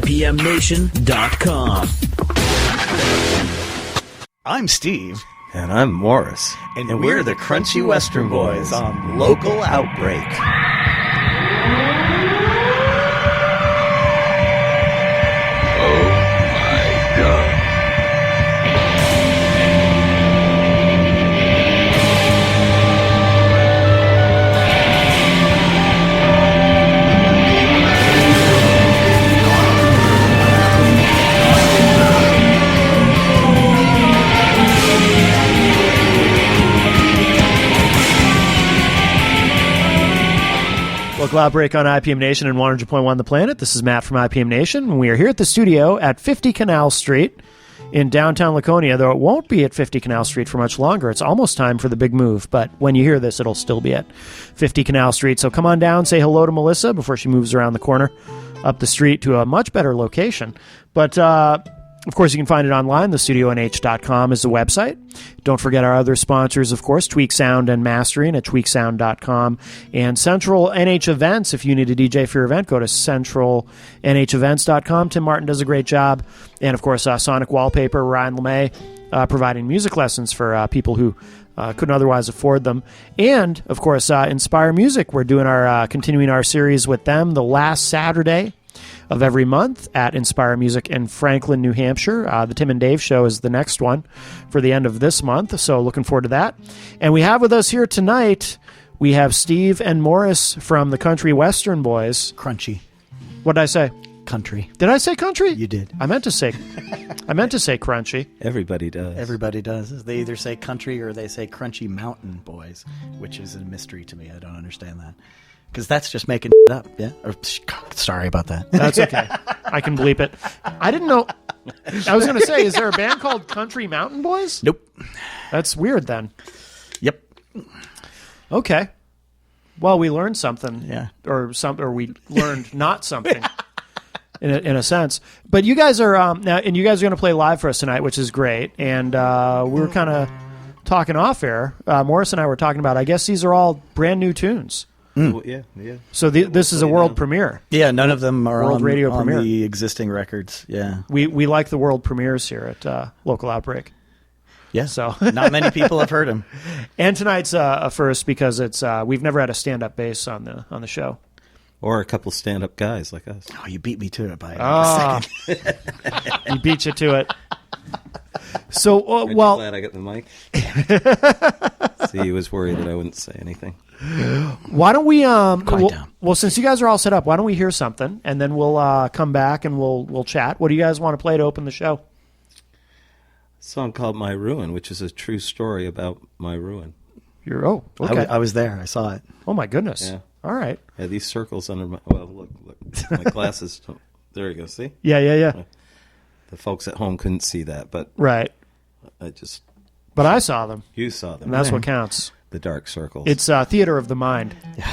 IPMNation.com. I'm Steve. And I'm Morris. And we're the Crunchy Western Boys on Local Outbreak. Local Outbreak on IPM Nation and 100.1 The Planet. This is Matt from IPM Nation, and we are here at the studio at 50 Canal Street in downtown Laconia, though it won't be at 50 Canal Street for much longer. It's almost time for the big move, but when you hear this, it'll still be at 50 Canal Street. So come on down, say hello to Melissa before she moves around the corner up the street to a much better location. But, of course, you can find it online. TheStudioNH.com is the website. Don't forget our other sponsors, of course, Tweak Sound and Mastering at tweaksound.com. And Central NH Events. If you need a DJ for your event, go to centralnhevents.com. Tim Martin does a great job. And, of course, Sonic Wallpaper, Ryan LeMay, providing music lessons for people who couldn't otherwise afford them. And, of course, Inspire Music. We're doing our continuing our series with them the last Saturday of every month at Inspire Music in Franklin, New Hampshire. The Tim and Dave show is the next one for the end of this month, so looking forward to that. And we have with us here tonight, we have Steve and Morris from the Country Western Boys. Crunchy. What did I say? Country. Did I say country? You did. I meant to say crunchy. Everybody does. Everybody does. They either say country or they say Crunchy Mountain Boys, which is a mystery to me. I don't understand that. Because that's just making it up, yeah? Sorry about that. That's okay. I can bleep it. I didn't know. I was going to say, is there a band called Country Mountain Boys? Nope. That's weird then. Yep. Okay. Well, we learned something. Yeah. Or we learned not something. In a sense. But you guys are now, and you guys are going to play live for us tonight, which is great. And we were kind of talking off air. Morris and I were talking about, I guess these are all brand new tunes. Well, yeah. So this is a world premiere. Yeah, none of them are World radio on premiere. the existing records. Yeah. We like the world premieres here at Local Outbreak. Yeah. So not many people have heard them. And tonight's a first because it's we've never had a stand-up bass on the show. Or a couple stand-up guys like us. Oh, you beat me to it by a second. You beat you to it. So, Aren't you glad I got the mic? See, he was worried that I wouldn't say anything. Why don't we Quiet down. Well, since you guys are all set up, why don't we hear something and then we'll come back and we'll chat. What do you guys want to play to open the show? A song called My Ruin, which is a true story about my ruin. Okay. I was there. I saw it. Oh my goodness. Yeah. All right. Yeah, these circles under my look. My glasses. There you go. See? Yeah. The folks at home couldn't see that, but Right. But I saw them. You saw them. And that's what counts. The dark circles. It's theater of the mind. All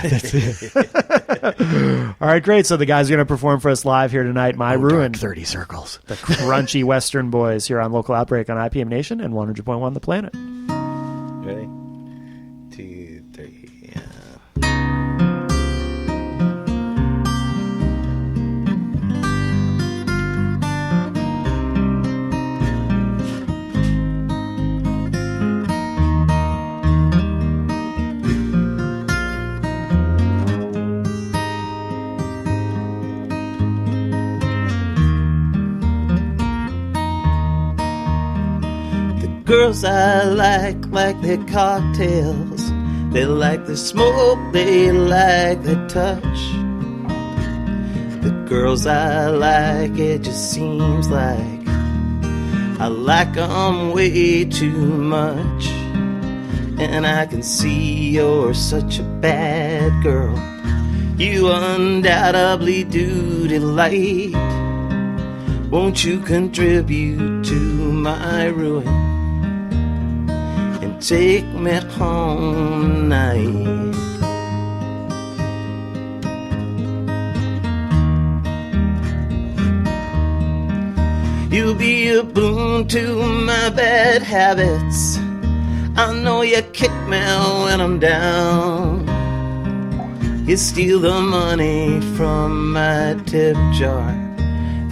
right, great. So the guys are going to perform for us live here tonight. My Ruin. Dark 30 circles. The Crunchy Western Boys here on Local Outbreak on IPM Nation and 100.1 The Planet. Ready? 2, 3, yeah. Girls I like their cocktails. They like the smoke, they like the touch. The girls I like, it just seems like I like them way too much. And I can see you're such a bad girl. You undoubtedly do delight. Won't you contribute to my ruin? Take me home tonight. You'll be a boon to my bad habits. I know you kick me when I'm down. You steal the money from my tip jar,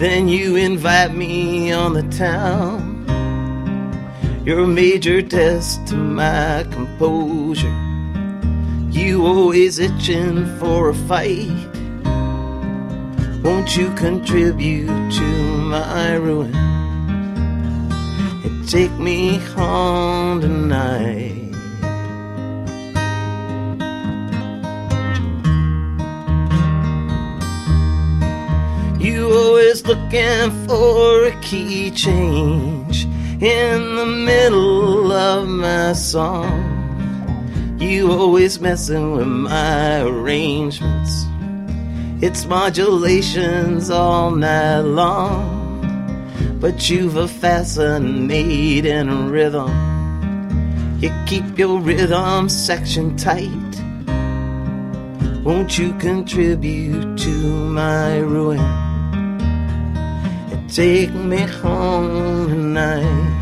Then you invite me on the town. You're a major test to my composure. You always itching for a fight. Won't you contribute to my ruin and take me home tonight? You always looking for a key change in the middle of my song. You always messing with my arrangements. It's modulations all night long. But you've a fascinating rhythm. You keep your rhythm section tight. Won't you contribute to my ruin and take me home tonight?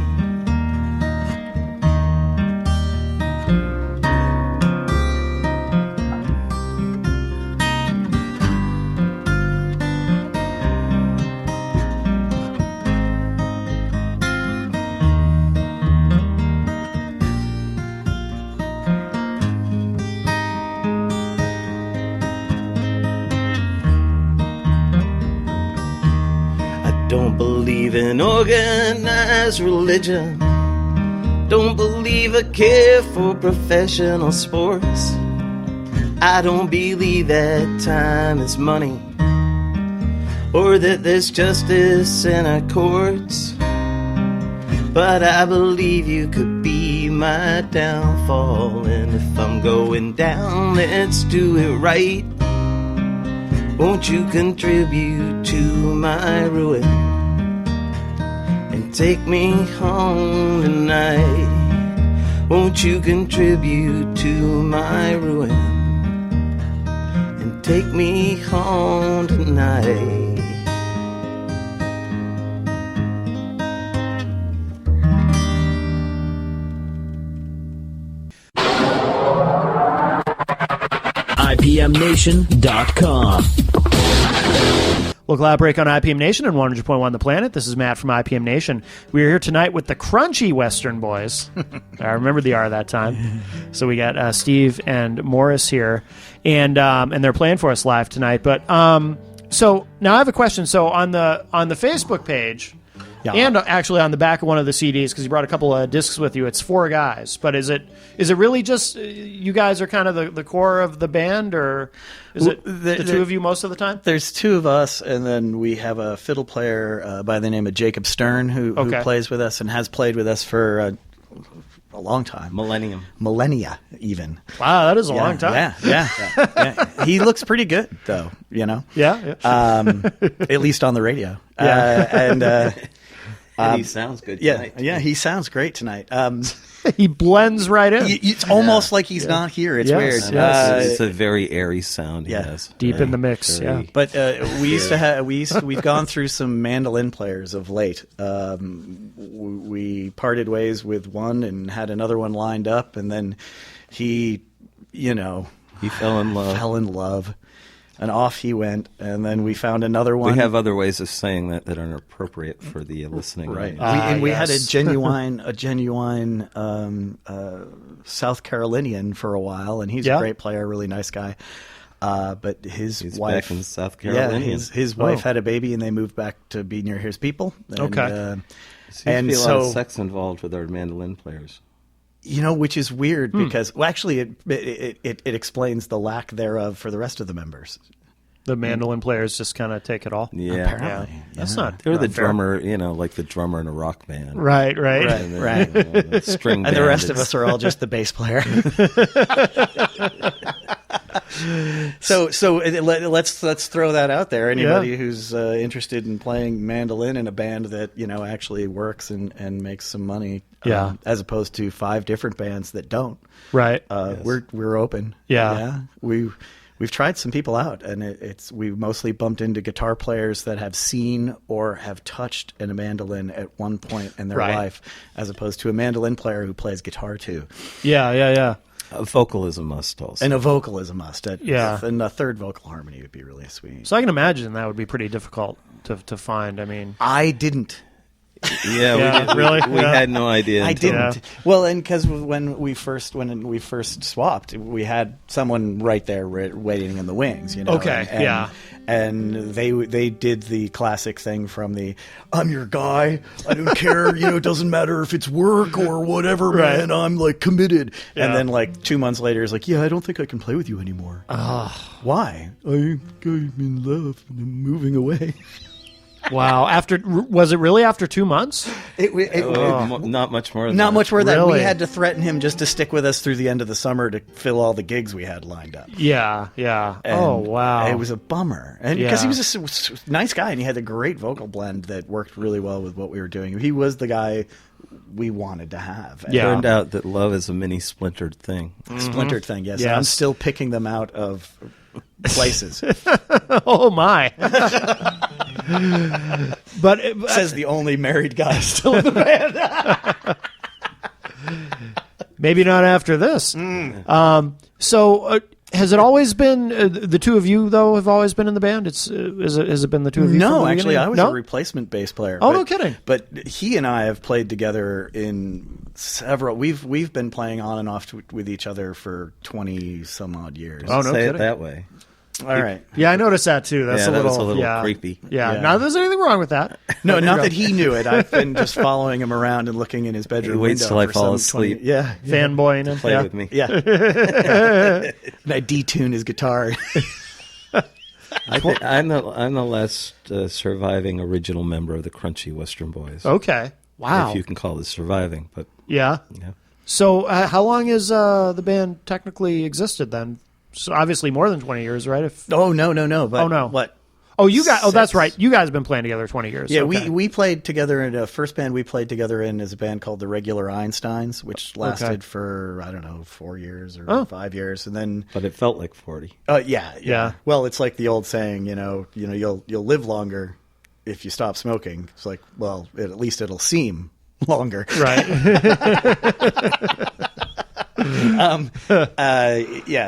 Don't believe in organized religion. Don't believe I care for professional sports. I don't believe that time is money, or that there's justice in our courts. But I believe you could be my downfall. And if I'm going down, let's do it right. Won't you contribute to my ruin and take me home tonight? Won't you contribute to my ruin and take me home tonight? IPMNation.com. Local Outbreak on IPM Nation and 100.1 The Planet. This is Matt from IPM Nation. We are here tonight with the Crunchy Western Boys. I remember the R that time. So we got Steve and Morris here, and they're playing for us live tonight. But so now I have a question. So on the Facebook page, Yeah. and actually on the back of one of the CDs, because you brought a couple of discs with you, it's 4 guys. But is it really just you guys are kind of the core of the band, or is it the two of you most of the time? There's 2 of us, and then we have a fiddle player by the name of Jacob Stern who plays with us and has played with us for a long time. Millennia, even. Wow, that is a long time. Yeah. He looks pretty good, though, you know? Yeah. At least on the radio. Yeah. And he sounds good tonight. Yeah, he sounds great tonight. He blends right in. It's almost like he's not here. It's weird. It's a very airy sound he has. Deep in the mix, very, But we've gone through some mandolin players of late. We parted ways with one and had another one lined up, and then he fell in love. And off he went, and then we found another one. We have other ways of saying that aren't appropriate for the listening. Right. audience. We had a genuine South Carolinian for a while, and he's a great player, really nice guy. But his He's wife back in South Carolina. his wife had a baby, and they moved back to be near his people. And, Seems to be a lot of sex involved with our mandolin players. Which is weird because, actually, it explains the lack thereof for the rest of the members. The mandolin players just kind of take it all. Yeah, apparently. Yeah. That's not. They're the fair. drummer, like the drummer in a rock band. Right. Right. The string And the band, rest of us are all just the bass player. So let's throw that out there. Anybody who's interested in playing mandolin in a band that actually works and makes some money, as opposed to 5 different bands that don't. Right. We're open. Yeah. We've tried some people out, and we mostly bumped into guitar players that have seen or have touched a mandolin at one point in their life, as opposed to a mandolin player who plays guitar too. Yeah. A vocal is a must also. And a vocal is a must. Yeah. And a third vocal harmony would be really sweet. So I can imagine that would be pretty difficult. to find. I mean, I didn't. Yeah, really? We had no idea. I until- didn't. Well, and because when we first swapped, we had someone right there waiting in the wings. Okay, and they did the classic thing from the "I'm your guy. I don't care. It doesn't matter if it's work or whatever, Right. man. I'm like committed." Yeah. And then like 2 months later, it's like, "Yeah, I don't think I can play with you anymore." Why? I'm in love and I'm moving away. wow. Was it really after 2 months? Not much more than Not that. much more than that. Really? We had to threaten him just to stick with us through the end of the summer to fill all the gigs we had lined up. Yeah. And Oh wow. It was a bummer. And because Yeah. he was a nice guy and he had a great vocal blend that worked really well with what we were doing. He was the guy we wanted to have. And Yeah. Turned out that love is a mini splintered thing. splintered thing, yes. Yes. And I'm still picking them out of places. Oh my. But Says the only married guy still in the band. maybe not after this. So has it always been the two of you though have always been in the band? Has it been the two of you? from No, the actually, beginning? I was No? a replacement bass player. Oh, no kidding. But he and I have played together in several. We've been playing on and off with each other for 20 some odd years. Oh, no Say kidding. it that way. All right. Yeah, I noticed that too. That's Yeah, a that little, was a little yeah. creepy. Yeah. Yeah. Not that there's anything wrong with that. No, not that he knew it. I've been just following him around and looking in his bedroom He waits window till I for fall some 20 asleep. Yeah, Fanboying him. Play yeah. with me. yeah. And I detune his guitar. I'm the last surviving original member of the Crunchy Western Boys. Okay. Wow. If you can call this surviving, but Yeah. yeah. So how long has the band technically existed then? So obviously more than 20 years, right? Oh no. But Oh, no. What? Oh, you guys. Oh, that's 6. right. You guys have been playing together 20 years. Yeah, Okay. we played together in a first band we played together in is a band called the Regular Einsteins, which lasted for I don't know 4 years or 5 years, and then But it felt like 40. Yeah. Well, it's like the old saying, you'll live longer if you stop smoking. It's like, well, at least it'll seem longer. Right.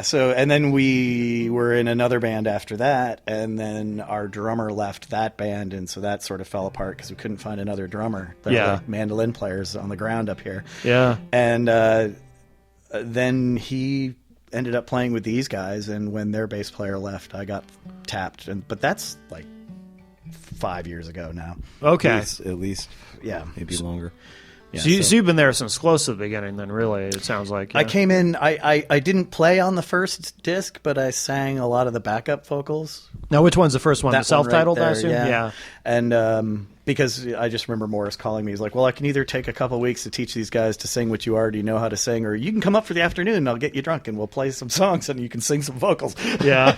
So and then we were in another band after that, and then our drummer left that band, and so that sort of fell apart because we couldn't find another drummer. There Yeah. were like mandolin players on the ground up here. Yeah. And then he ended up playing with these guys, and when their bass player left, I got tapped. But that's like 5 years ago now. Okay. At least Yeah. maybe longer. Yeah, So you've been there since close to the beginning then, really, it sounds like. I yeah. came in. I didn't play on the first disc, but I sang a lot of the backup vocals. Now, which one's the first one? That The one right self-titled, I there, assume? yeah. And because I just remember Morris calling me. He's like, "Well, I can either take a couple weeks to teach these guys to sing what you already know how to sing, or you can come up for the afternoon and I'll get you drunk and we'll play some songs and you can sing some vocals." Yeah.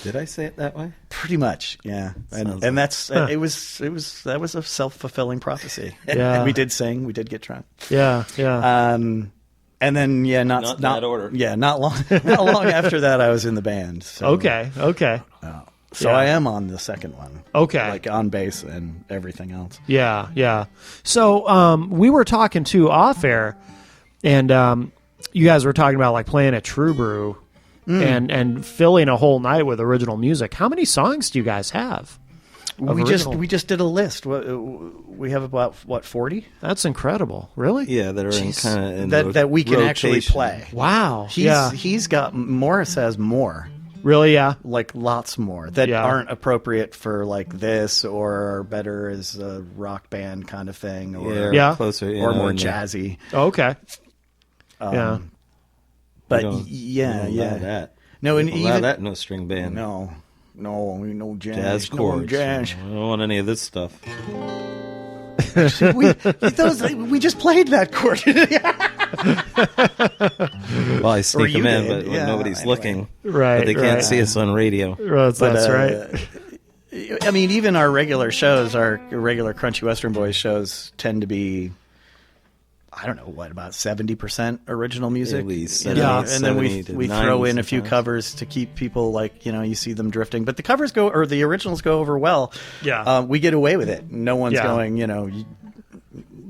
Did I say it that way? Pretty much, yeah. Sounds And that's that was a self-fulfilling prophecy. Yeah. We did sing, we did get drunk. Yeah. Yeah. And then Not in that order. Yeah, not long after that I was in the band. So, Okay. So Yeah. I am on the second one. Okay. Like on bass and everything else. Yeah. So we were talking too off air, and you guys were talking about like playing at True Brew and filling a whole night with original music. How many songs do you guys have? We just did a list. We have about 40 That's incredible. Really? Yeah, that are in kind of that we can actually play. Wow. He's got Morris has more. Really? Yeah. Like lots more that Yeah. aren't appropriate for like this or are better as a rock band kind of thing or Yeah. closer, or more jazzy. Oh, okay. Yeah. But Don't yeah. allow that. No, and Allow even that in a string band. no jazz, Jazz no chords. jazz. I don't want any of this stuff. we just played that chord. Well, I sneak you them in, did, but when yeah, nobody's anyway. looking. Right, But they can't right. see us on radio. That's right. I mean, even our regular shows, our regular Crunchy Western Boys shows tend to be, I don't know, about 70% original music. At least. You know? 70, And then we 70 to throw 90 in a few sometimes. covers to keep people like, you see them drifting. But the covers the originals go over well. Yeah. We get away with it. No one's Yeah. going,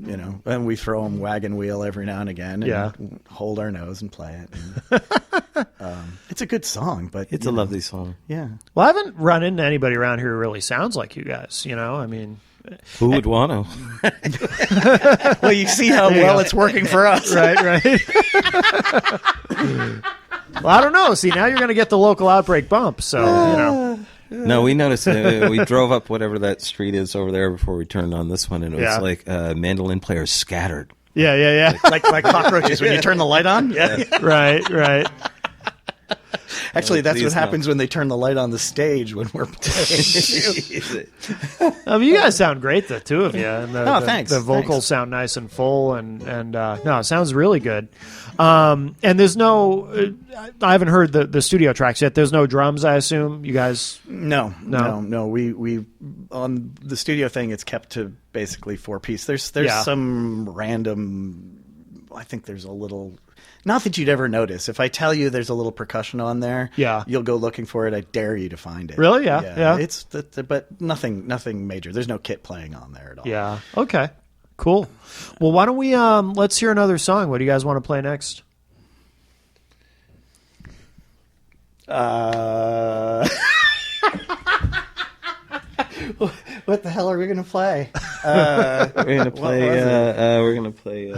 and we throw them Wagon Wheel every now and again and hold our nose and play it. And, it's a good song, but it's a lovely song. Yeah. Well, I haven't run into anybody around here who really sounds like you guys, I mean... Who would want to? Well, you see how well it's working for us. Right. Well, I don't know. See, now you're going to get the local Outbreak bump, so, No, we noticed we drove up whatever that street is over there before we turned on this one, and it was like mandolin players scattered. Yeah. Like cockroaches when you turn the light on? Yeah. Right. Actually, that's what happens when they turn the light on the stage when we're playing. I mean, you guys sound great, the two of you. And thanks. The vocals sound nice and full, and no, it sounds really good. And there's no, I haven't heard the studio tracks yet. There's no drums, I assume. You guys? No. We on the studio thing, it's kept to basically 4-piece. There's some random. I think there's a little. Not that you'd ever notice. If I tell you there's a little percussion on there, you'll go looking for it. I dare you to find it. Really? Yeah. It's but nothing major. There's no kit playing on there at all. Yeah. Okay. Cool. Well, why don't we let's hear another song. What do you guys want to play next? What the hell are we going to play? We're going to play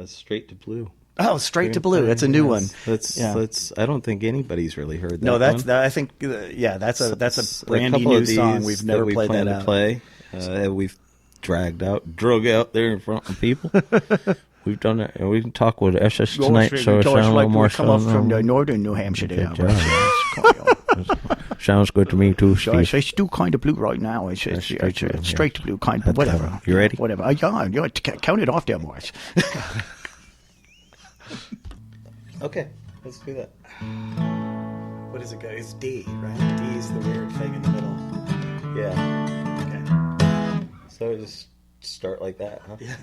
Straight to Blue. Oh, Straight to Blue. That's a new one. That's. I don't think anybody's really heard that. No, one. I think. That's a brandy new song. We've never played that out. Play. We've drug out there in front of people. We've done it. We can talk with SS tonight, so it sounds a little more. Come up from the northern New Hampshire. Sounds good to me too, Steve. It's still kind of blue right now. It's straight to blue, kind of whatever. You ready? Whatever. Yeah. Count it off there, boys. Okay, let's do that. What is it, guys? It's D, right? D is the weird thing in the middle. Yeah. Okay. So just start like that, huh? Yeah.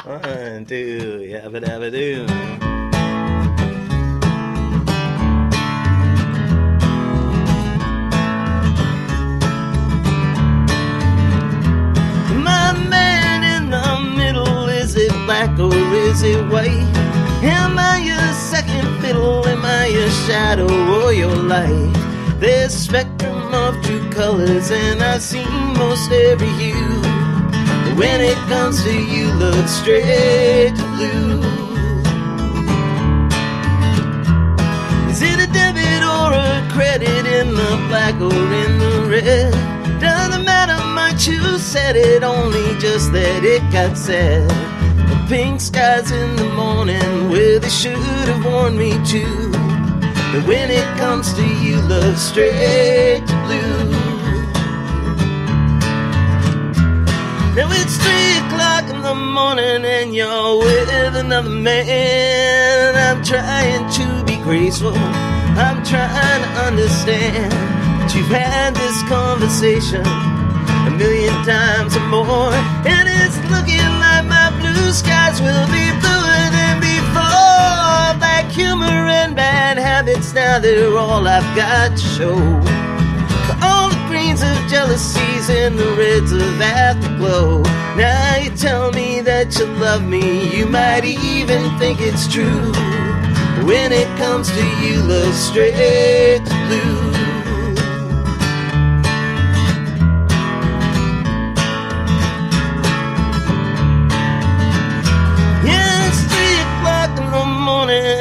1, 2, yabba dabba doo. Black or is it white? Am I your second fiddle? Am I your shadow or your light? There's a spectrum of true colors and I've seen most every hue. But when it comes to you, look straight to blue. Is it a debit or a credit in the black or in the red? Doesn't matter much who said it, only just that it got said. Pink skies in the morning where they should have warned me to. But when it comes to you, love straight to blue. Now it's 3 o'clock in the morning and you're with another man. I'm trying to be graceful, I'm trying to understand that you've had this conversation 1,000,000 times or more, and it's looking like my blue skies will be bluer than before. Black humor and bad habits, now they're all I've got to show. For all the greens of jealousies and the reds of afterglow. Now you tell me that you love me, you might even think it's true. But when it comes to you, love straight to blue.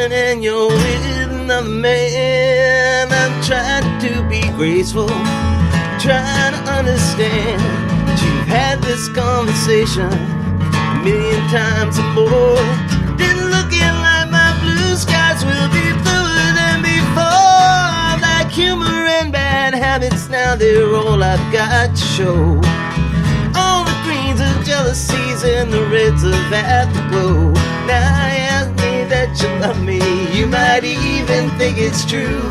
And you're with another man. I'm trying to be graceful, trying to understand that you've had this conversation 1,000,000 times or more. Then looking like my blue skies will be bluer than before. Like humor and bad habits, now they're all I've got to show. All the greens of jealousies and the reds of afterglow. Now I ask me that you love me, you might even think it's true.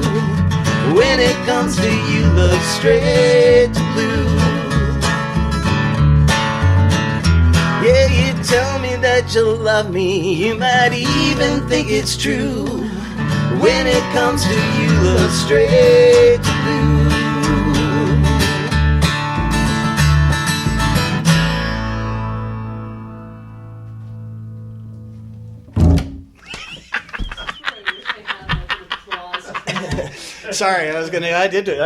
When it comes to you, look straight to blue. Yeah, you tell me that you love me, you might even think it's true. When it comes to you, look straight to blue. Sorry, I did it.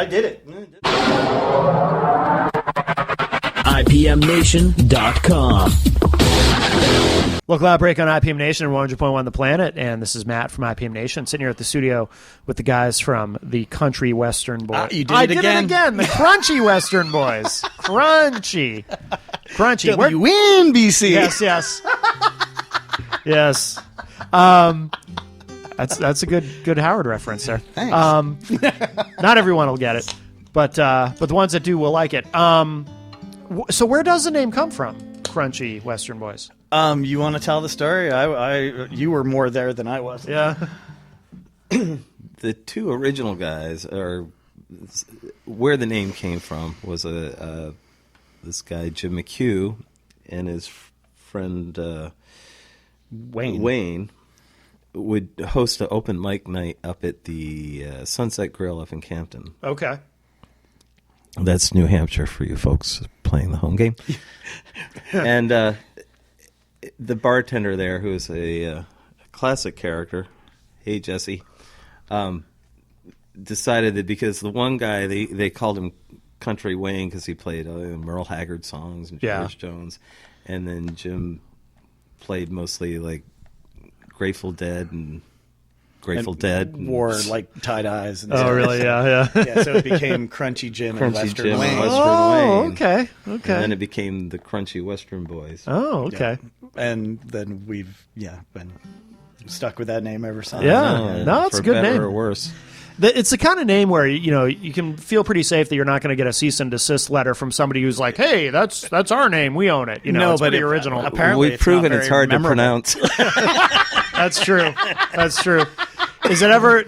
IPMNation.com. Local Outbreak on IPM Nation and 100.1 The Planet, and this is Matt from IPM Nation, sitting here at the studio with the guys from the Country Western Boys. You did it again. The Crunchy Western Boys. Crunchy. WNBC. Yes. That's a good Howard reference there. Thanks. Not everyone will get it, but the ones that do will like it. So where does the name come from? Crunchy Western Boys. You want to tell the story? You were more there than I was. Yeah. The two original guys are where the name came from was this guy Jim McHugh and his friend Wayne would host an open mic night up at the Sunset Grill up in Campton. Okay. That's New Hampshire for you folks playing the home game. And the bartender there, who is a classic character, hey Jesse, decided that because the one guy, they called him Country Wayne because he played Merle Haggard songs and George Jones, and then Jim played mostly like Grateful Dead and wore like tie-dyes. And stuff. Really? Yeah. Yeah, so it became Crunchy Jim and Western Jim Wayne. And Western Wayne. Okay. And then it became the Crunchy Western Boys. Oh, okay. Yeah. And then we've been stuck with that name ever since. Yeah. No, it's a good name. For better or worse. It's the kind of name where you can feel pretty safe that you're not going to get a cease and desist letter from somebody who's like, "Hey, that's our name. We own it." No, it's but pretty original. Apparently, we've proven it's hard to pronounce. That's true. Does it ever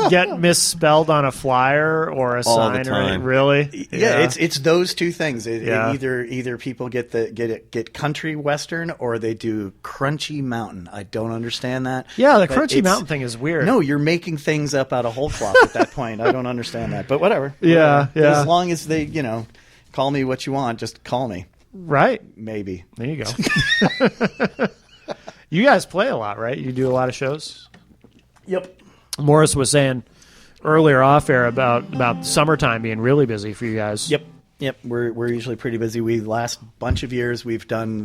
get misspelled on a flyer or a All the sign? time. Really? Yeah, it's those two things. Yeah. Either people get country western or they do crunchy mountain. I don't understand that. Yeah, the crunchy mountain thing is weird. No, you're making things up out of whole cloth at that point. I don't understand that, but whatever. Yeah. As long as they, call me what you want, just call me. Right. Maybe. There you go. You guys play a lot, right? You do a lot of shows? Yep. Morris was saying earlier off air about summertime being really busy for you guys. Yep. We're usually pretty busy. Last bunch of years we've done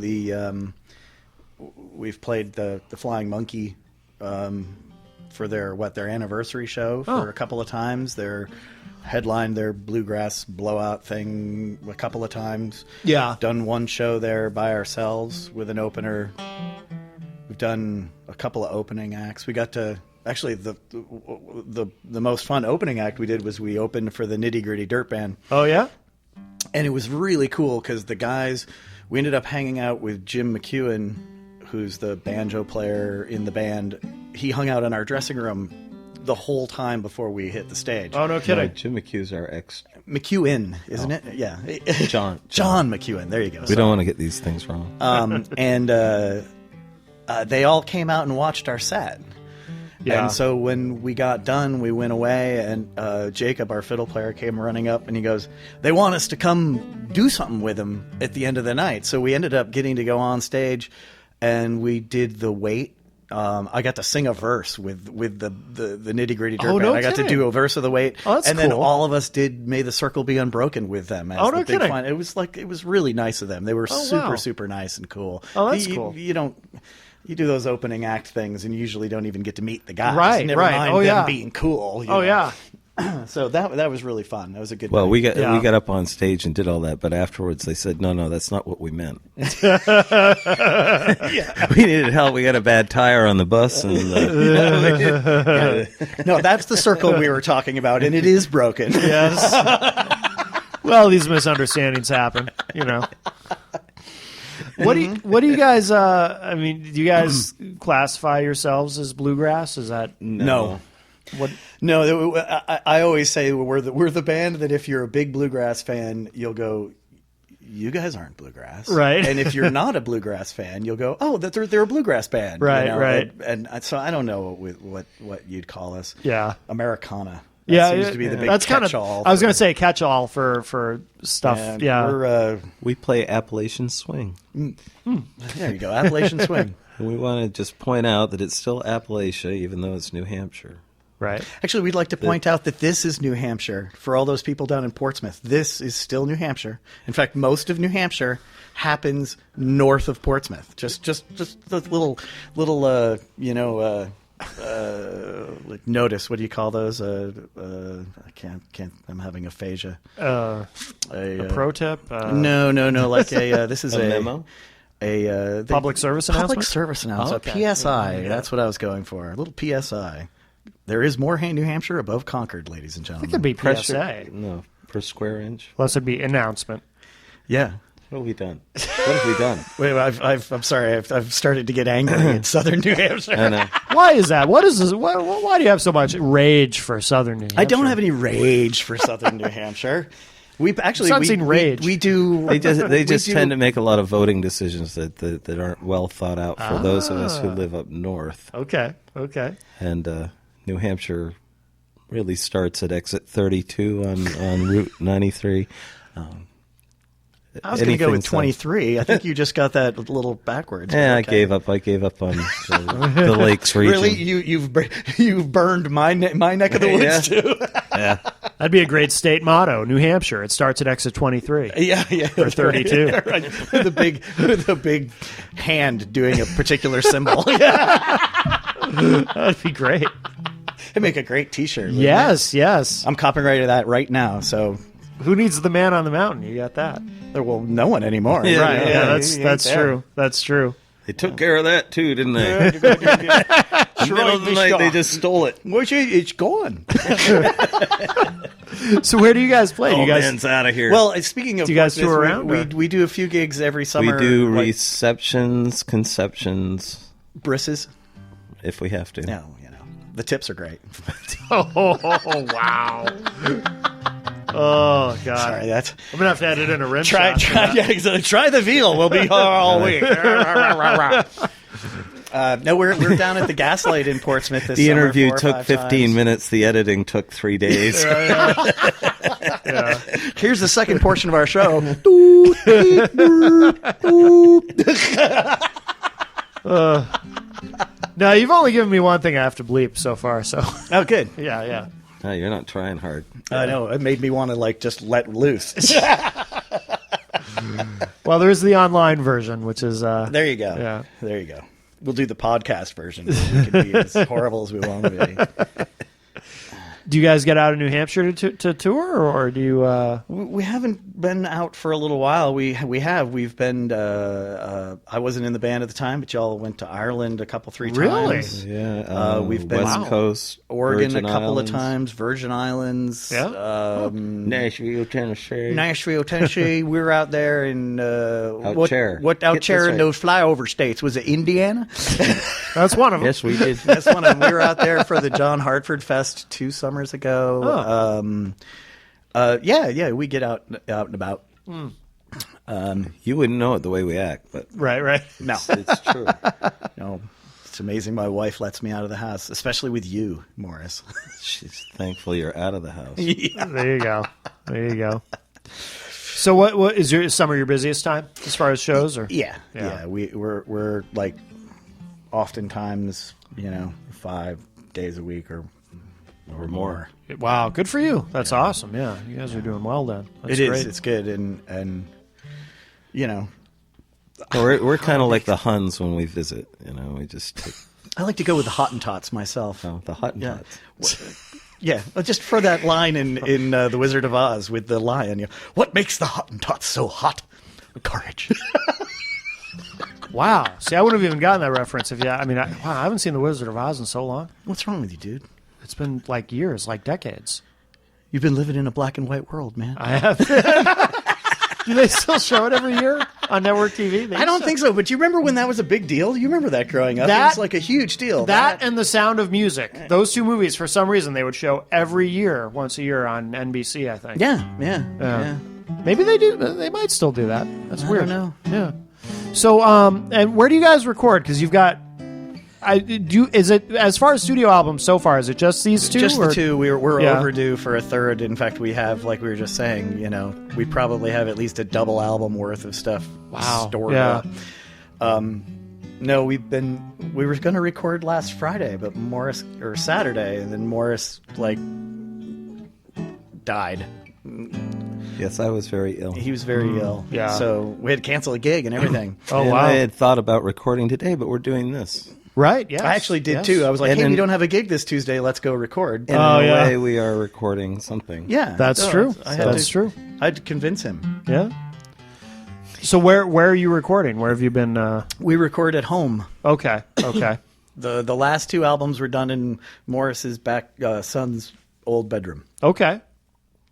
we've played the Flying Monkey for their anniversary show for a couple of times. They're headlined their bluegrass blowout thing a couple of times. Yeah. Done one show there by ourselves with an opener. We've done a couple of opening acts. We got to actually the most fun opening act we did was we opened for the Nitty Gritty Dirt Band. Oh yeah, and it was really cool because the guys we ended up hanging out with Jim McEwen, who's the banjo player in the band. He hung out in our dressing room the whole time before we hit the stage. Oh no kidding! No, Jim McHugh's our ex. McEwen, isn't it? Yeah, John McEwen. There you go. We don't want to get these things wrong. They all came out and watched our set. Yeah. And so when we got done, we went away, and Jacob, our fiddle player, came running up, and he goes, "They want us to come do something with them at the end of the night." So we ended up getting to go on stage, and we did The Wait. I got to sing a verse with the Nitty Gritty Dirt Band. No I got to do a verse of The Wait, that's and then cool. all of us did "May the Circle Be Unbroken" with them. As no the big kidding! Fun. It was really nice of them. They were wow. super nice and cool. Oh, that's cool. You do those opening act things, and you usually don't even get to meet the guys. Right, Never right. mind Oh, them yeah. being cool. Oh yeah. So that was really fun. That was a good. Well, night. we got up on stage and did all that, but afterwards they said, "No, that's not what we meant." We needed help. We got a bad tire on the bus, and no, that's the circle we were talking about, and it is broken. Yes. Well, these misunderstandings happen, What do you guys? Do you guys classify yourselves as bluegrass? Is that No. what? No, I always say we're the band that if you're a big bluegrass fan, you'll go, "You guys aren't bluegrass," Right. And if you're not a bluegrass fan, you'll go, "Oh, they're a bluegrass band," Right, right. And so I don't know what you'd call us. Yeah. Yeah, Americana. Seems to be the big that's kind of. catch-all. I was going to say catch-all for stuff. And yeah, we play Appalachian Swing. there you go, Appalachian Swing. And we want to just point out that it's still Appalachia, even though it's New Hampshire. Right. Actually, we'd like to point out that this is New Hampshire. For all those people down in Portsmouth, this is still New Hampshire. In fact, most of New Hampshire happens north of Portsmouth. Just the little like notice. What do you call those? I can't. I'm having aphasia. A pro tip? No. Like this is a memo. Public service announcement? Public service announcement. Oh, okay. A PSI. That's what I was going for. A little PSI. There is more New Hampshire above Concord, ladies and I gentlemen. think it'd be PSA. No, per square inch. Plus it'd be announcement. Yeah. What have we done? What have we done? Wait, I'm sorry. I've started to get angry at Southern New Hampshire. I know. Why is that? What is this? Why do you have so much rage for Southern New Hampshire? I don't have any rage for Southern New Hampshire. We actually rage. We do. They just tend to make a lot of voting decisions that aren't well thought out for those of us who live up north. Okay. And New Hampshire really starts at exit 32 on Route 93. I was going to go with 23. I think you just got that a little backwards. Yeah, okay. I gave up on the lakes region. Really, you've burned my neck of the woods too. Yeah. That'd be a great state motto. New Hampshire. It starts at exit 23. Yeah. Or 32. Right. With a big hand doing a particular symbol. That'd be great. It'd make a great T-shirt. Yes. I'm copywriting that right now. So Who needs the man on the mountain? You got that. well, no one anymore. Yeah, Right. yeah, That's true. That's true. They took care of that too, didn't they? In the middle of the night, they just stole it. It's gone. So where do you guys play? Oh, you guys man's out of here. Well, speaking of, do you guys Portsmouth, tour around? We do a few gigs every summer. we do like receptions, conceptions, brisses. if we have to. No, the tips are great. Oh, wow. Oh, God. Sorry, that's I'm going to have to edit in a rim try the veal. We'll be here all week. No, we're down at the Gaslight in Portsmouth this The summer interview 4 or took 5 15 times. minutes. The editing took 3 days. Yeah. Here's the second portion of our show. No, you've only given me one thing I have to bleep so far, so. Oh, good. Yeah. No, you're not trying hard. I know. It made me want to just let loose. Well, there is the online version, which is... There you go. Yeah. There you go. We'll do the podcast version. We can be as horrible as we want to be. Do you guys get out of New Hampshire to tour, or do you... We haven't been out for a little while. We've been. I wasn't in the band at the time, but y'all went to Ireland a couple, 3 Really? times. Yeah. We've been West Coast, Oregon Virgin a couple Islands. of times, Virgin Islands. Yeah? Nashville, Tennessee. Nashville, Tennessee. We were out there in what Chair. out Get chair this in right. those flyover states? Was it Indiana? That's one of them. Yes, we did. That's one of them. We were out there for the John Hartford Fest 2 summers ago. Yeah, we get out and about. You wouldn't know it the way we act, but Right. No, it's true. no, it's amazing. My wife lets me out of the house, especially with you, Morris. She's thankful you're out of the house. There you go. So what is summer your busiest time as far as shows? Or Yeah. We're like oftentimes 5 days a week or more. Wow, good for you. That's awesome. Yeah, you guys are doing well then. That's It is. great. It's good, and We're kind of like the Huns when we visit. We just take I like to go with the Hottentots myself. the Hottentots. Yeah, just for that line in The Wizard of Oz with the lion. What makes the Hottentots so hot? Courage. Wow. See, I wouldn't have even gotten that reference if I haven't seen The Wizard of Oz in so long. What's wrong with you, dude? It's been like years, like decades. You've been living in a black and white world, man. I have. Do they still show it every year on network TV? I don't think so, but you remember when that was a big deal? You remember that growing up? It was like a huge deal. That and The Sound of Music. Those 2 movies, for some reason, they would show every year, once a year on NBC, I think. Yeah. Maybe they do. They might still do that. That's weird. don't know. Yeah. So, and where do you guys record? Because you've got... Is it, as far as studio albums so far, is it just these 2? Just the 2. We're Yeah. overdue for a third. In fact, we have, like we were just saying, we probably have at least a double album worth of stuff stored up. No, we were going to record last Friday, but Saturday, and then Morris died. Yes, I was very ill. He was very ill. Yeah. So we had to cancel a gig and everything. Oh, and wow. I had thought about recording today, but we're doing this. Right, yes. I actually did too. I was like, And hey, then- we don't have a gig this Tuesday. Let's go record. And in a way, we are recording something. Yeah. That's so true. I had That's to, true. I had to convince him. Yeah. So where are you recording? Where have you been? We record at home. Okay. The last 2 albums were done in Morris's son's old bedroom. Okay.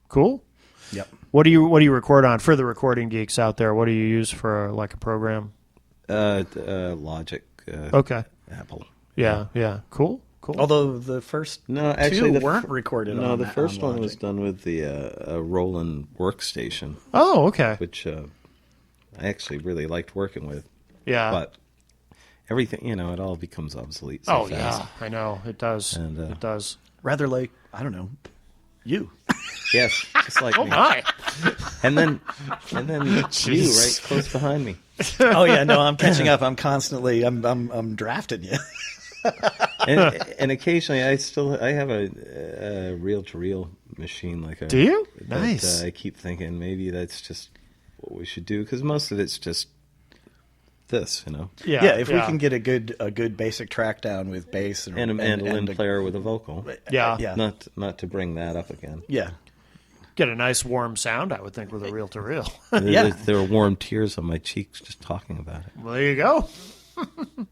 Cool. Yep. What do you record on for the recording geeks out there? What do you use for a program? Logic. Okay. Apple. Yeah. Cool. Although the first actually, two weren't recorded. No, on the first on one was Logic. done with the Roland workstation, Oh, okay. which I actually really liked working with. Yeah. But everything, it all becomes obsolete so fast. Yeah, I know it does. And, it does. Rather like, I don't know, you. Yes, just like me. Hi. And then you right close behind me. Oh yeah, no, I'm catching up. I'm constantly, I'm drafting you. And occasionally I have a reel-to-reel machine Do you? that, Nice. I keep thinking maybe that's just what we should do, because most of it's just this, Yeah. If we can get a good basic track down with bass and a mandolin player with a vocal. Yeah. Not to bring that up again. Yeah. Get a nice warm sound, I would think, with a reel-to-reel. Yeah. There were warm tears on my cheeks just talking about it. Well, there you go.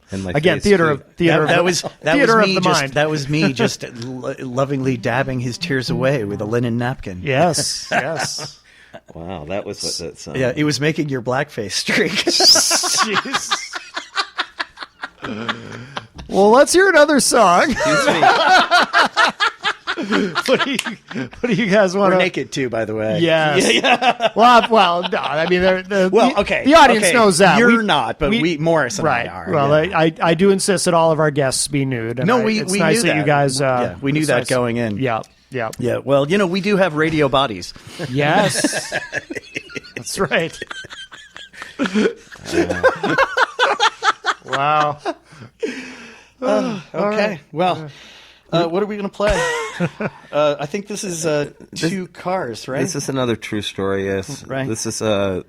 And my Again, face, theater too. of That was theater of me the just, mind. That was me just lovingly dabbing his tears away with a linen napkin. Yes. Wow, that was what that sounded. Yeah, it was making your blackface streak. Jeez. Well, let's hear another song. Excuse me. What do you guys want We're to? naked too, by the way. Yes. Yeah. Well, no. I mean, okay. The audience knows that You're not, but Morris and right. I are. Well, yeah. I do insist that all of our guests be nude. And it's we nice knew that you guys. we knew it's that nice. going in. Yeah. Yeah. Well, we do have radio bodies. Yes. That's right. Wow. Okay. Well, what are we going to play? I think this is 2 cars, right? This is another true story, yes. Right. This is well,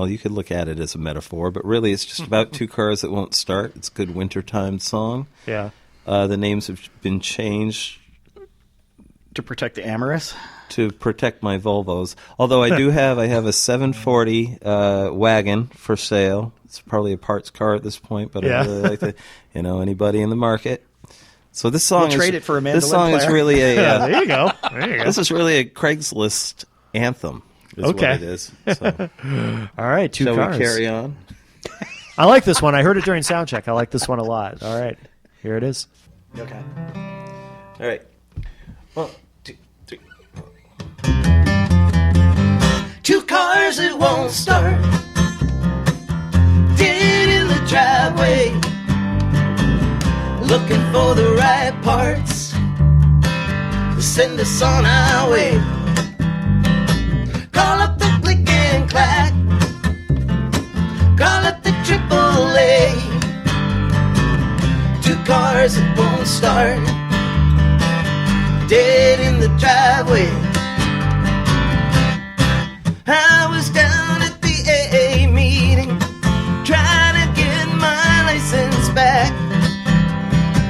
you could look at it as a metaphor, but really it's just about 2 cars that won't start. It's a good wintertime song. Yeah. The names have been changed to protect the amorous. to protect my Volvos. Although I have a 740 wagon for sale. It's probably a parts car at this point, but Yeah. I really like to, anybody in the market. So this song We'll trade it for a mandolin This song is player. really a There you go. this is really a Craigslist anthem. Is Okay. what it is. So, All right, 2 shall cars. we carry on? I like this one. I heard it during sound check. I like this one a lot. All right, here it is. Okay. All right. 1, 2, 3. 2 cars that won't start, dead in the driveway, looking for the right parts to send us on our way. Call up the click and clack, call up the AAA. 2 cars that won't start, dead in the driveway. I was down at the AA meeting, trying to get my license back,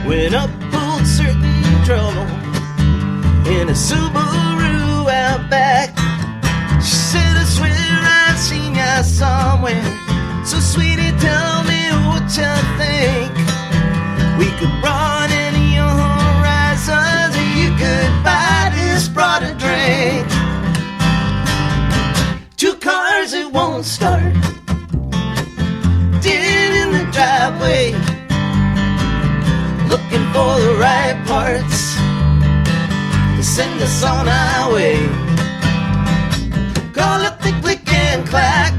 when up pulled certain trouble in a Subaru Outback. She said, I swear I've seen ya somewhere, so sweetie, tell me what you think. We could broaden your horizons, or you could buy this broad a drink. 2 cars that won't start, dead in the driveway, looking for the right parts to send us on our way. Call up the click and clack,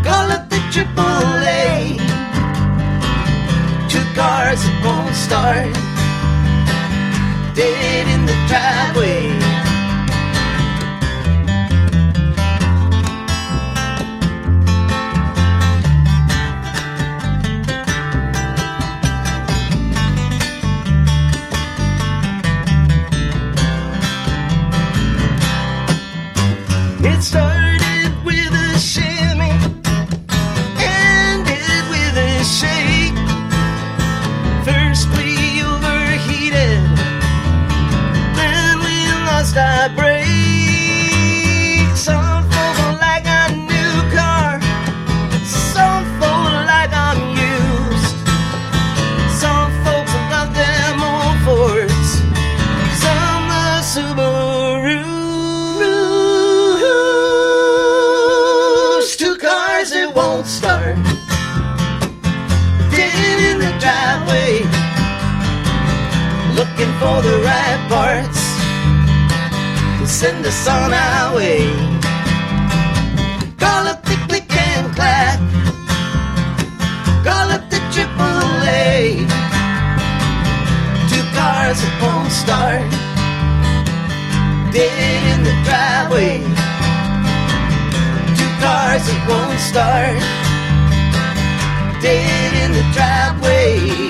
call up the AAA. 2 cars that won't start, dead in the driveway. looking for the right parts to send us on our way. Call up the click and clack, call up the AAA. Two cars that won't start, dead in the driveway. Two cars that won't start, dead in the driveway.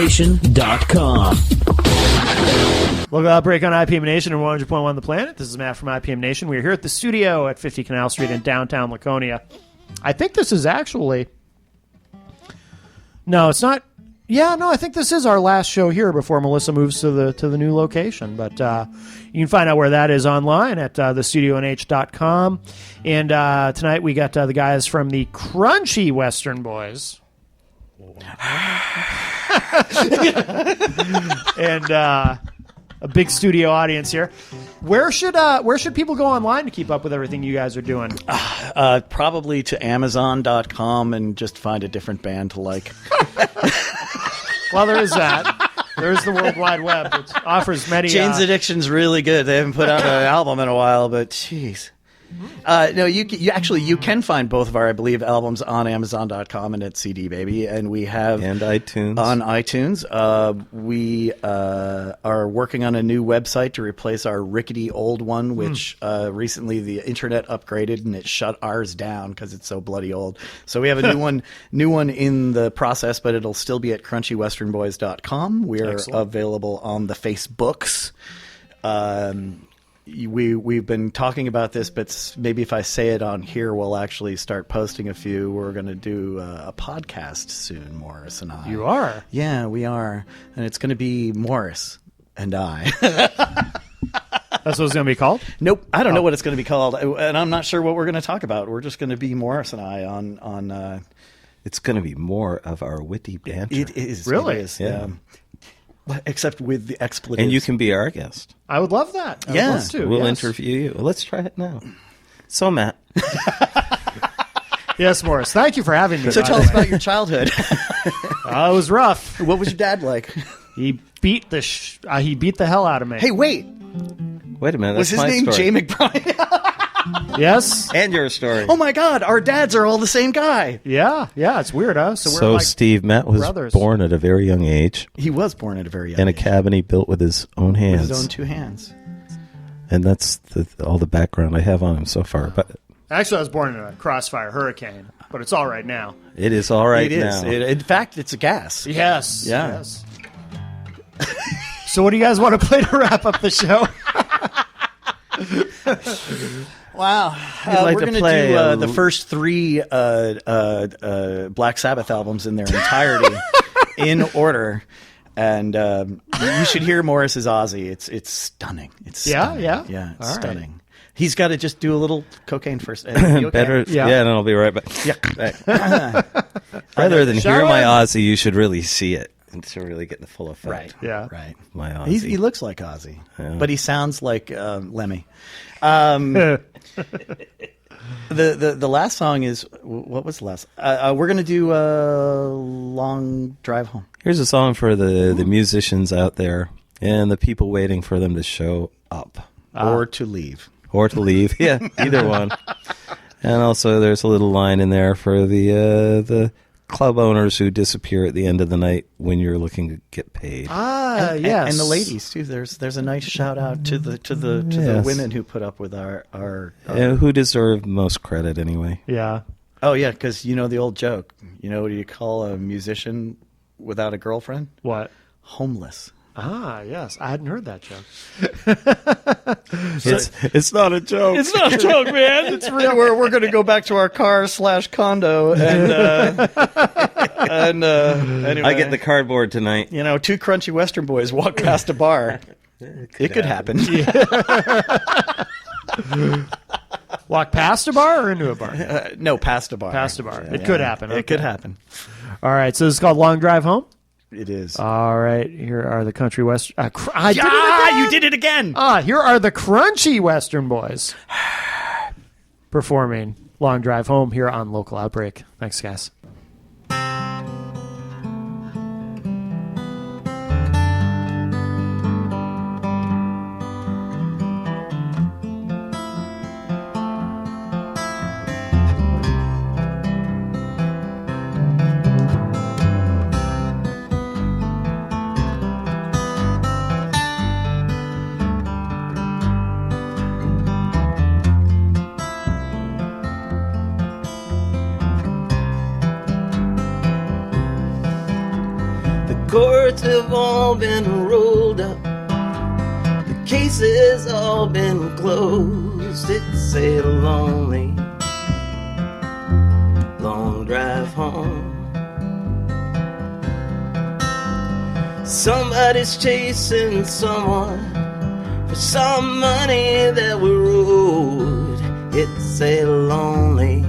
IPMNation.com. Welcome to Outbreak on IPM Nation and 100.1 The Planet. This is Matt from IPM Nation. We're here at the studio at 50 Canal Street in downtown Laconia. I think this is actually... No, it's not... Yeah, no, I think this is our last show here before Melissa moves to the new location. But you can find out where that is online at thestudionh.com. And tonight we got the guys from the Crunchy Western Boys. And a big studio audience here. Where should people go online to keep up with everything you guys are doing? Probably to Amazon.com and just find a different band to like. Well, there is that. There's the World Wide Web, which offers many... Jane's Addiction's really good. They haven't put out an album in a while, but jeez. No, you can find both of our, I believe, albums on Amazon.com and at CD Baby, and we have and iTunes. On iTunes, we are working on a new website to replace our rickety old one, which recently the internet upgraded and it shut ours down because it's so bloody old. So we have a new one in the process, but it'll still be at CrunchyWesternBoys.com. We are available on the Facebooks. We've been talking about this, but maybe if I say it on here, we'll actually start posting a few. We're going to do a podcast soon, Morris and I. You are? Yeah, we are. And it's going to be Morris and I. That's what it's going to be called? Nope. I don't know what it's going to be called. And I'm not sure what we're going to talk about. We're just going to be Morris and I on it's going to be more of our witty banter. It is. Really? It is, yeah. Except with the expletives. And you can be our guest. I would love that. I would love to, We'll yes. interview you. Let's try it now. So, Matt. Yes, Morris. Thank you for having me. So tell us about your childhood. It was rough. What was your dad like? He beat the hell out of me. Hey, wait. Wait a minute. Was That's his my name story. Jay McBride? Yes. And your story. Oh my God, our dads are all the same guy. Yeah. It's weird, huh? So we're like Steve, Matt was brothers. born at a very young age He was born at a very young in a age. cabin he built with his own hands. With his own two hands. And that's all the background I have on him so far. But Actually, I was born in a crossfire hurricane, but it's all right now. it is all right It is. now. In fact, it's a gas. Yes. Yeah. Yes. So what do you guys want to play to wrap up the show? Wow. like we're to going to play do a- the first three Black Sabbath albums in their entirety in order. And you should hear Morris's Ozzy. It's stunning. It's Yeah, stunning. yeah? Yeah, it's All right. stunning. He's got to just do a little cocaine first. And he'll be okay. Better, Yeah. yeah, and then I'll be right back. Yeah. Rather than hear my Shower. Ozzy, you should really see it and to really get the full effect. Right. Yeah. Right. My Ozzy. He looks like Ozzy, but he sounds like Lemmy. The last song is, what was the last? We're going to do Long Drive Home. Here's a song for the musicians out there and the people waiting for them to show up Or to leave. or to leave. Yeah, either one. And also, there's a little line in there for the club owners who disappear at the end of the night when you're looking to get paid. Yes. And the ladies too. There's a nice shout out to the Yes. women who put up with our Who deserve most credit anyway? Yeah. Oh yeah, because you know the old joke. You know what do you call a musician without a girlfriend? What? Homeless. Yes. I hadn't heard that joke. It's not a joke. It's not a joke, man. It's real. We're going to go back to our car/condo and anyway. I get the cardboard tonight. You know, two crunchy Western boys walk past a bar. It could happen. Walk past a bar or into a bar? No, past a bar. Past a bar. It could happen. It Okay. could happen. All right. So this is called Long Drive Home. It is. All right. Here are the country western. I you did it again. Here are the crunchy Western Boys. performing Long Drive Home here on Local Outbreak. Thanks, guys. Courts have all been rolled up, the cases all been closed. It's a lonely, long drive home. Somebody's chasing someone for some money that we owed. It's a lonely,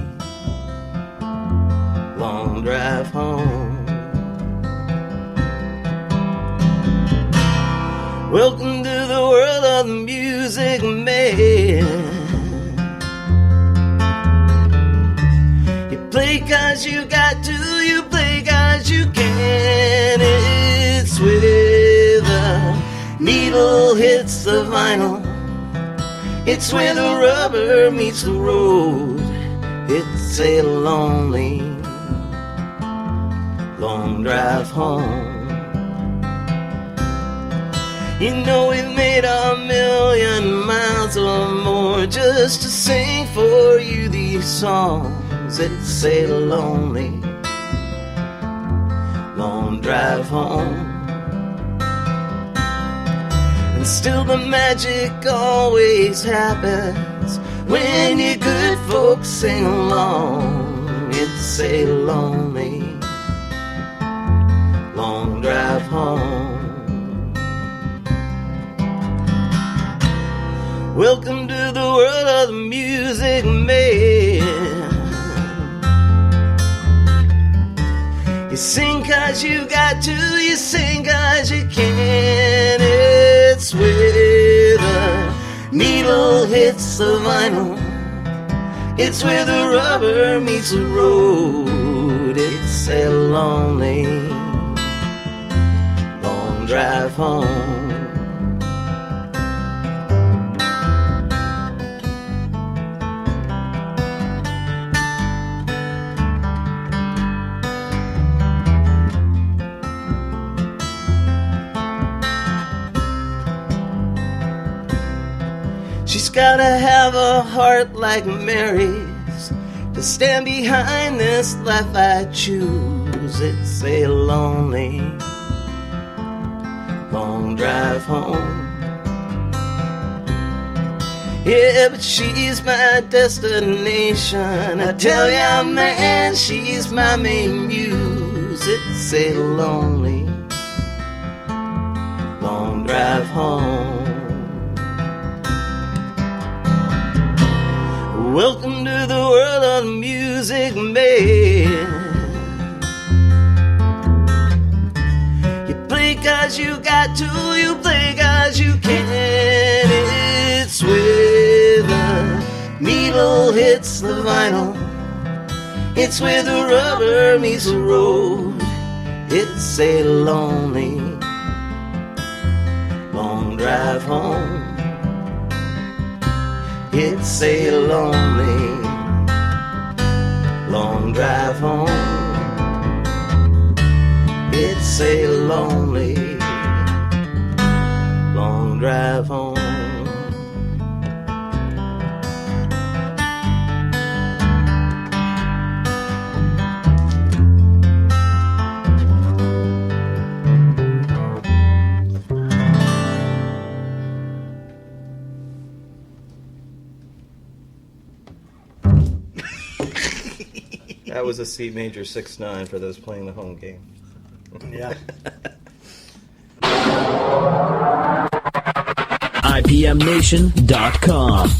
long drive home. Welcome to the world of the music man. You play 'cause you got to, you play 'cause you can. It's where the needle hits the vinyl. It's where the rubber meets the road. It's a lonely, long drive home. You know we've made 1,000,000 miles or more just to sing for you these songs. It's a lonely, long drive home. And still the magic always happens when you good folks sing along. It's a lonely, long drive home. Welcome to the world of the music man. You sing 'cause you got to, you sing 'cause you can. It's where the needle hits the vinyl. It's where the rubber meets the road. It's a lonely, long drive home. She's gotta have a heart like Mary's to stand behind this life I choose. It's a lonely, long drive home. Yeah, but she's my destination. I tell ya, man, she's my main muse. It's a lonely, long drive home. Welcome to the world of music man. You play 'cause you got to, you play 'cause you can. It's where the needle hits the vinyl. It's where the rubber meets the road. It's a lonely, long drive home. It's a lonely, long drive home. It's a lonely, long drive home. That was a C major 6-9 for those playing the home game. Yeah. IPMNation.com